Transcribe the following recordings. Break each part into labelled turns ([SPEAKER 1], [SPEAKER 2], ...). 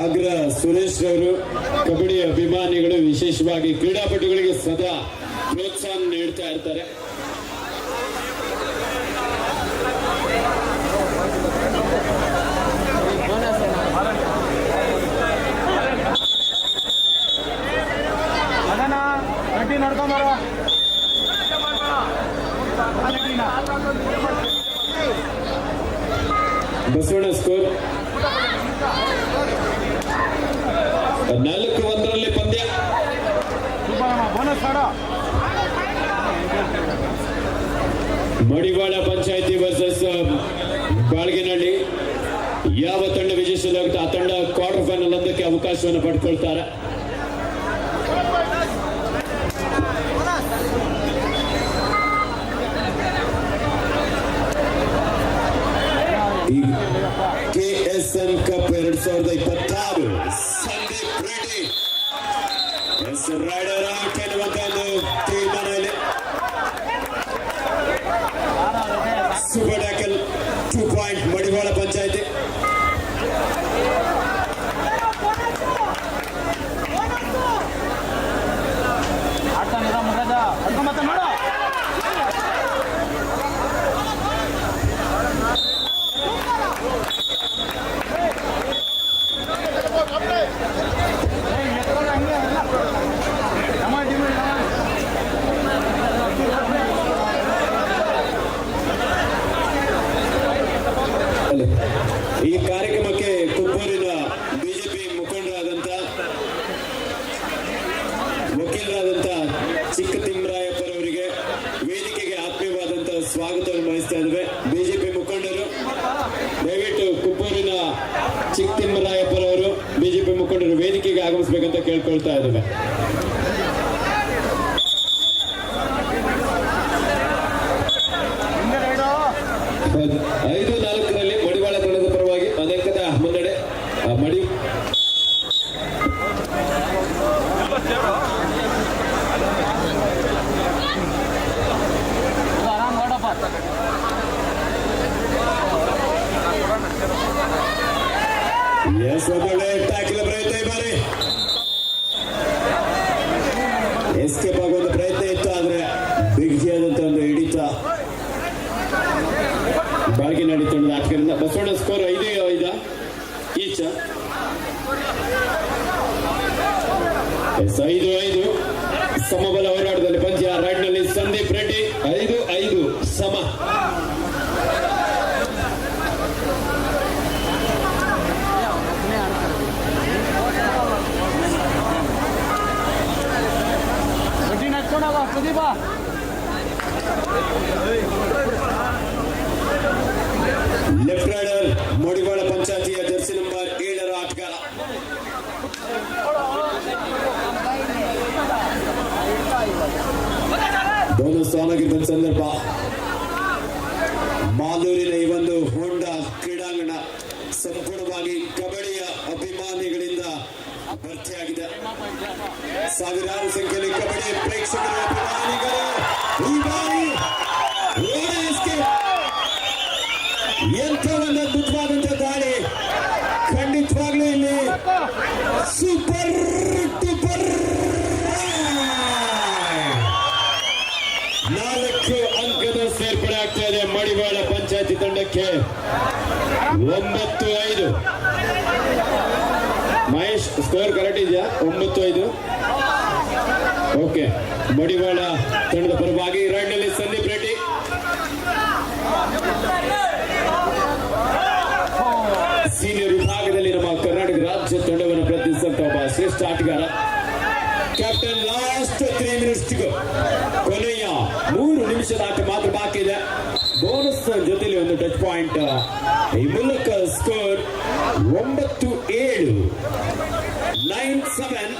[SPEAKER 1] ಅಗ್ರ ಸುರೇಶ್ ಅವರು ಕಬಡ್ಡಿ ಅಭಿಮಾನಿಗಳು ವಿಶೇಷವಾಗಿ ಕ್ರೀಡಾಪಟುಗಳಿಗೆ ಸದಾ ಪ್ರೋತ್ಸಾಹ ನೀಡ್ತಾ ಇರ್ತಾರೆ. ಬಸವಣ್ಣ ಸ್ಕೋರ್ 4-1 ಪಂದ್ಯ. ಮಡಿವಾಳ ಪಂಚಾಯಿತಿ ವರ್ಸಸ್ ಬಾಳ್ಗಿನಹಳ್ಳಿ. ಯಾವ ತಂಡ ವಿಜಯಿಸಲಾಗುತ್ತೆ ಆ ತಂಡ ಕ್ವಾರ್ಟರ್ ಫೈನಲ್ ಹಂತಕ್ಕೆ ಅವಕಾಶವನ್ನು ಪಡ್ಕೊಳ್ತಾರೆ. KSM cup 2026 Sandeep Reddy rider out ಎನ್ನುವಂತ ಒಂದು ತೀರ್ಮಾನ ಇದೆ. ಸೂಪರ್ ಟ್ಯಾಕಲ್ 2 ಪಾಯಿಂಟ್ ಮಡಿವಾಳ ಪಂಚಾಯಿತಿ. ಈ ಕಾರ್ಯಕ್ರಮಕ್ಕೆ ಕುಪ್ಪೂರಿನ ಬಿಜೆಪಿ ಮುಖಂಡರಾದಂತ ವಕೀಲರಾದಂತ ಚಿಕ್ಕ ತಿಮ್ಮರಾಯಪ್ಪರವರಿಗೆ ವೇದಿಕೆಗೆ ಆತ್ಮೀಯವಾದಂತಹ ಸ್ವಾಗತವನ್ನು ವಹಿಸ್ತಾ ಇದ್ದೇವೆ. ಬಿಜೆಪಿ ಮುಖಂಡರು ದಯವಿಟ್ಟು ಕುಪ್ಪೂರಿನ ಚಿಕ್ಕ ತಿಮ್ಮರಾಯಪ್ಪರವರು ಬಿಜೆಪಿ ಮುಖಂಡರು ವೇದಿಕೆಗೆ ಆಗಮಿಸಬೇಕಂತ ಕೇಳ್ಕೊಳ್ತಾ ಇದ್ದೇವೆ. ಐದು 4ರಲ್ಲಿ ಮಡಿವಾಳ ತಂಡದ ಪರವಾಗಿ ಅನೇಕದ ಮುನ್ನಡೆ. ಮಡಿ ಒಳ್ಳೆ ಟ್ಯಾಕಲ್ ಪ್ರಯತ್ನ ಈ ಬಾರಿ ಎಸ್ಕೇಪ್ ಆಗುವಂತ ಪ್ರಯತ್ನ ಇತ್ತು, ಆದ್ರೆ ಬಿಗಿಯಾದಂತ ಒಂದು ಹಿಡಿತ ಬಾಳ್ಗಿನಹಳ್ಳಿ ತಂಡದ ಆಟಗಾರರಿಂದ. ಬಸವಣ್ಣ ಸ್ಕೋರ್ 5-5 ಈಚ. 5-5 ಸಮಬಲ ಹೋರಾಟದಲ್ಲಿ ಪಂದ್ಯ. ರೈಡ್ನಲ್ಲಿ ಸಂದೀಪ್ ರೆಡ್ಡಿ 5-5 ಸಮ. ಲೆಫ್ಟ್ ರೈಡರ್ ಮಡಿವಾಳ ಪಂಚಾಯತಿಯ ಜರ್ಸಿ ನಂಬರ್ 7 ಆಟಗಾರ. ಬೋನಸ್ ಆನ್ ಆಗಿದ್ದ ಸಂದರ್ಭ. ಮಾಲೂರಿನ ಈ ಒಂದು ಹೋಂಡಾ ಕ್ರೀಡಾಂಗಣ ಸಂಪೂರ್ಣವಾಗಿ ಕಬಡ್ಡಿಯ ಅಭಿಮಾನಿಗಳಿಂದ ಭರ್ತಿಯಾಗಿದೆ. ಸಾವಿರಾರು ಸಂಖ್ಯೆಯಲ್ಲಿ ಕಬಡ್ಡಿ ಪ್ರೇಕ್ಷಕರು ಅಭಿಮಾನಿಗಳು ಈ ಬಾರಿ ಎಂಥ ಒಂದು ಅದ್ಭುತವಾದಂತಹ ದಾಳಿ. ಖಂಡಿತವಾಗ್ಲೂ ಇಲ್ಲಿ ಸೂಪರ್ ಟೂಪರ್ 4 ಅಂಕದ ಸೇರ್ಪಡೆ ಆಗ್ತಾ ಇದೆ ಮಡಿವಾಳ ಪಂಚಾಯತಿ ತಂಡಕ್ಕೆ. 9-5 ಮಹೇಶ್ ಸ್ಕೋರ್ ಕರೆಕ್ಟ್ ಇದೆಯಾ? 9-5 ಓಕೆ. ಮಡಿವಾಳ ತಂಡದ ಪರವಾಗಿ ರೈಡ್ನಲ್ಲಿ ಸಂದೀಪ್ ರೆಡ್ಡಿ. ಸೀನಿಯರ್ ವಿಭಾಗದಲ್ಲಿ ನಮ್ಮ ಕರ್ನಾಟಕ ರಾಜ್ಯ ತಂಡವನ್ನು ಪ್ರತಿನಿಧಿಸಿದಂತ ಒಬ್ಬ ಶ್ರೇಷ್ಠ ಆಟಗಾರ. ಕ್ಯಾಪ್ಟನ್ ಲಾಸ್ಟ್ 3 ಮಿನಿಟ್ಸ್ ಕೊನೆಯ 3 ನಿಮಿಷದ ಆಟ ಮಾತ್ರ ಬಾಕಿ ಇದೆ. ಬೋನಸ್ ಜೊತೆಲಿ ಒಂದು ಟಚ್ ಪಾಯಿಂಟ್. ಈ ಮೂಲಕ score 9-7 9-7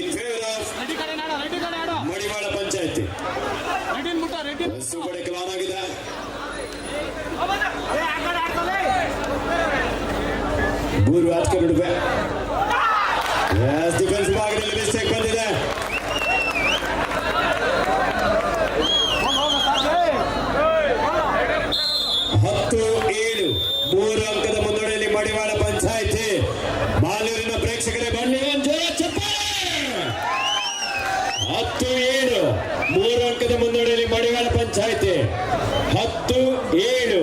[SPEAKER 1] in favour of Madivala Panchayati. Super tackle on ಆಗಿದೆ. ಮೂರು ಆಟಕ್ಕೆ ಬಿಡುವೆ. ಡಿಫೆನ್ಸ್ ಭಾಗದಲ್ಲಿ ಮಿಸ್ಟೇಕ್ ಬಂದಿದೆ. ಹತ್ತು 7 3 ಅಂಕದ ಮುನ್ನಡೆಯಲ್ಲಿ ಮಡಿವಾಳ ಪಂಚಾಯತಿ. ಮಾಲೂರು ಅಂಕದ ಮುನ್ನಡೆಯಲ್ಲಿ ಮಡಿವಾಳ ಪಂಚಾಯಿತಿ 10-7.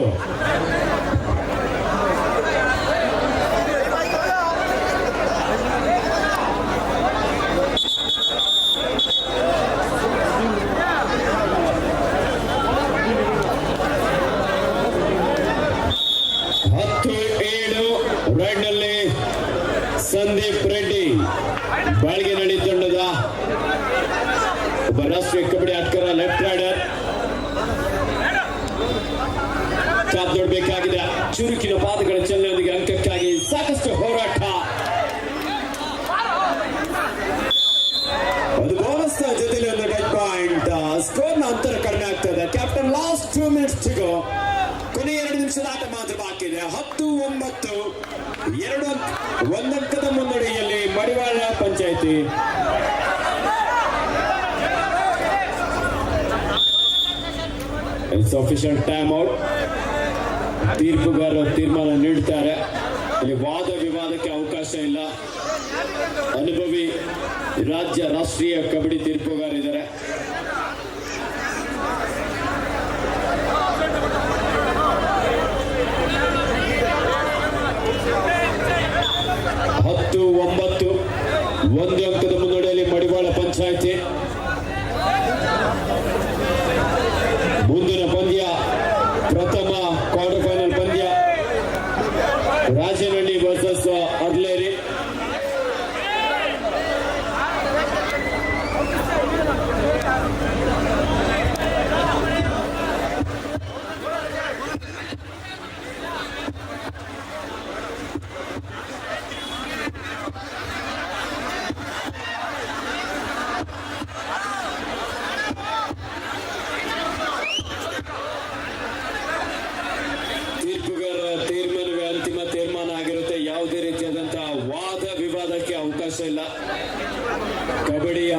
[SPEAKER 1] ರೈಡ್ನಲ್ಲಿ ಸಂದೀಪ್ ರೆಡ್ಡಿ ಬಾಳ್ಗೆನಹಳ್ಳಿ ತಂಡದ ಒಬ್ಬ ರಾಷ್ಟ್ರೀಯ ಕಬಡ್ಡಿ ಆಟಗಾರ, ಲೆಫ್ಟ್ ರೈಡರ್. ಕಾದ್ ನೋಡಬೇಕಾಗಿದೆ. ಚುರುಕಿನ ಪಾದಗಳ ಚಲನೆಯೊಂದಿಗೆ ಅಂಕಕ್ಕಾಗಿ ಸಾಕಷ್ಟು ಹೋರಾಟ. ಒಂದು ಬೋನಸ್ ಜೊತೆಲಿ ಒಂದು ಡೆಡ್ ಪಾಯಿಂಟ್. ಸ್ಕೋರ್ನ ಅಂತರ ಕಡಿಮೆ ಆಗ್ತದೆ. Captain last 2 minutes to go. ಕೊನೆ 2 ನಿಮಿಷದ ಆಟ ಮಾತ್ರ ಬಾಕಿ ಇದೆ. 10-9, 1 ಅಂಕದ ಮುನ್ನಡೆಯಲ್ಲಿ Madivala Panchayati. It's official time out. ತೀರ್ಪುಗಾರರು ತೀರ್ಮಾನ ನೀಡುತ್ತಾರೆ. ಇಲ್ಲಿ ವಾದ ವಿವಾದಕ್ಕೆ ಅವಕಾಶ ಇಲ್ಲ. ಅನುಭವಿ ರಾಷ್ಟ್ರೀಯ ಕಬಡ್ಡಿ ತೀರ್ಪುಗಾರಿದ್ದಾರೆ. ಹತ್ತು 9, 1 ಅಂಕದ ಮುನ್ನಡೆಯಲ್ಲಿ ಮಡಿವಾಳ ಪಂಚಾಯಿತಿ. ಮುಂದಿನ ಪಂದ್ಯ ಪ್ರಥಮ ಕ್ವಾರ್ಟರ್ ಫೈನಲ್ ಪಂದ್ಯ ರಾಜನಹಳ್ಳಿ ವರ್ಸಸ್ ಅರ್ಲೇರಿ. ತೀರ್ಮಾನವೇ ಅಂತಿಮ ತೀರ್ಮಾನ ಆಗಿರುತ್ತೆ. ಯಾವುದೇ ರೀತಿಯಾದಂತಹ ವಾದ ವಿವಾದಕ್ಕೆ ಅವಕಾಶ ಇಲ್ಲ. ಕಬಡ್ಡಿಯ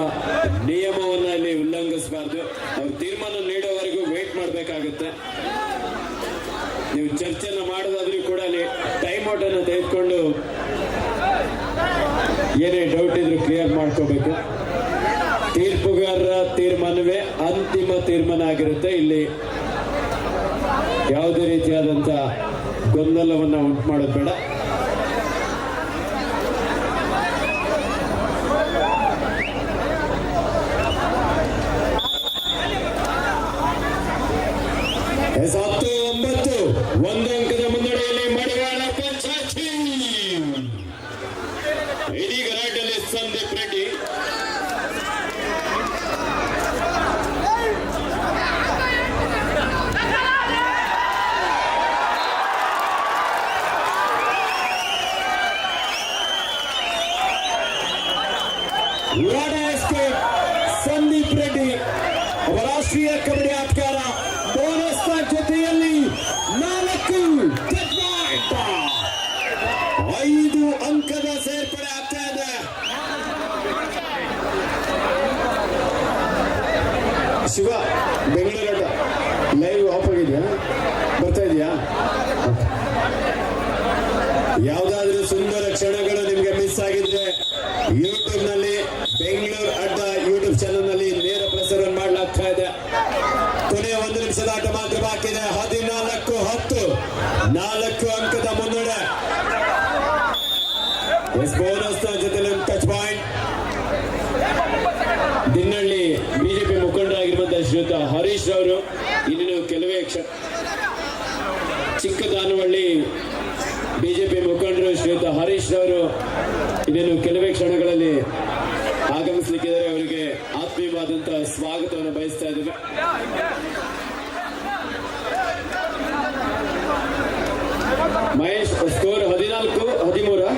[SPEAKER 1] ನಿಯಮವನ್ನ ಇಲ್ಲಿ ಉಲ್ಲಂಘಿಸಬಾರ್ದು. ಅವ್ರು ತೀರ್ಮಾನ ನೀಡೋವರೆಗೂ ವೇಟ್ ಮಾಡಬೇಕಾಗುತ್ತೆ. ನೀವು ಚರ್ಚೆನ ಮಾಡೋದಾದ್ರೂ ಕೂಡ ಅಲ್ಲಿ ಟೈಮ್ ಔಟ್ ಅನ್ನು ತೆಗೆದುಕೊಂಡು ಏನೇ ಡೌಟ್ ಇದ್ರು ಕ್ಲಿಯರ್ ಮಾಡ್ಕೋಬೇಕು. ತೀರ್ಪುಗಾರರ ತೀರ್ಮಾನವೇ ಅಂತಿಮ ತೀರ್ಮಾನ ಆಗಿರುತ್ತೆ. ಇಲ್ಲಿ ಯಾವುದೇ ರೀತಿಯಾದಂತ ಗೊಂದಲವನ್ನ ಉಂಟು ಮಾಡೋದು ಬೇಡ. ಹತ್ತು 9, 1 ಅಂಕದ ಮುನ್ನಡೆಯಲ್ಲಿ ಮಡಿವಾಳ ಪಂಚಾಯಿತಿ. ಇದೀಗ ರೈಡಲ್ಲಿ ಸಂದೀಪ್ ರೆಡ್ಡಿ. ಸಂದೀಪ್ ರೆಡ್ಡಿ ಒಬ್ಬ ರಾಷ್ಟ್ರೀಯ ಕಬಡ್ಡಿ ಆಟಗಾರ. ಬೋನಸ್ ಜೊತೆಯಲ್ಲಿ 5 ಅಂಕದ ಸೇರ್ಪಡೆ ಆಗ್ತಾ ಇದೆ. ಶಿವ, ಬೆಂಗಳೂರು ಲೈವ್ ಆಫ್ ಆಗಿದೆಯಾ? ಬರ್ತಾ ಇದೆಯಾ? ಯಾವ್ದಾದ್ರೂ ಸುಂದರ ಕ್ಷಣಗಳು ನಿಮ್ಗೆ ಮಿಸ್ ಆಗಿದ್ರೆ ಯೂಟ್ಯೂಬ್ ನಲ್ಲಿ ಬೆಂಗಳೂರು ಅಡ್ಡ ಯೂಟ್ಯೂಬ್ ಚಾನಲ್ ನಲ್ಲಿ ನೇರ ಪ್ರಸಾರ ಮಾಡಲಾಗ್ತಾ ಇದೆ. ಕೊನೆಯ 1 ನಿಮಿಷದ ಆಟ ಮಾತ್ರ ಬಾಕಿ ಇದೆ. 14-10, 4 ಅಂಕದ ಮುನ್ನಡೆ. ಬೋನಸ್ ಜೊತೆ ಟಚ್ ಪಾಯಿಂಟ್. ದಿನ್ನಳ್ಳಿ ಬಿಜೆಪಿ ಮುಖಂಡರಾಗಿರುವಂತಹ ಶ್ರೀಯುತ ಹರೀಶ್ ಅವರು ಇನ್ನೇನು ಕೆಲವೇ ಚಿಕ್ಕದಾನವಳ್ಳಿ ಬಿಜೆಪಿ ಮುಖಂಡರು ಶ್ರೀಯುತ ಹರೀಶ್ ಅವರು ಇನ್ನೇನು ಕೆಲವೇ ಕ್ಷಣಗಳಲ್ಲಿ ಆಗಮಿಸಲಿಕ್ಕಿದ್ದಾರೆ. ಅವರಿಗೆ ಆತ್ಮೀಯವಾದಂತಹ ಸ್ವಾಗತವನ್ನು ಬಯಸ್ತಾ ಇದ್ದೇವೆ. ಮಹೇಶ್, ಸ್ಕೋರ್ 14-13.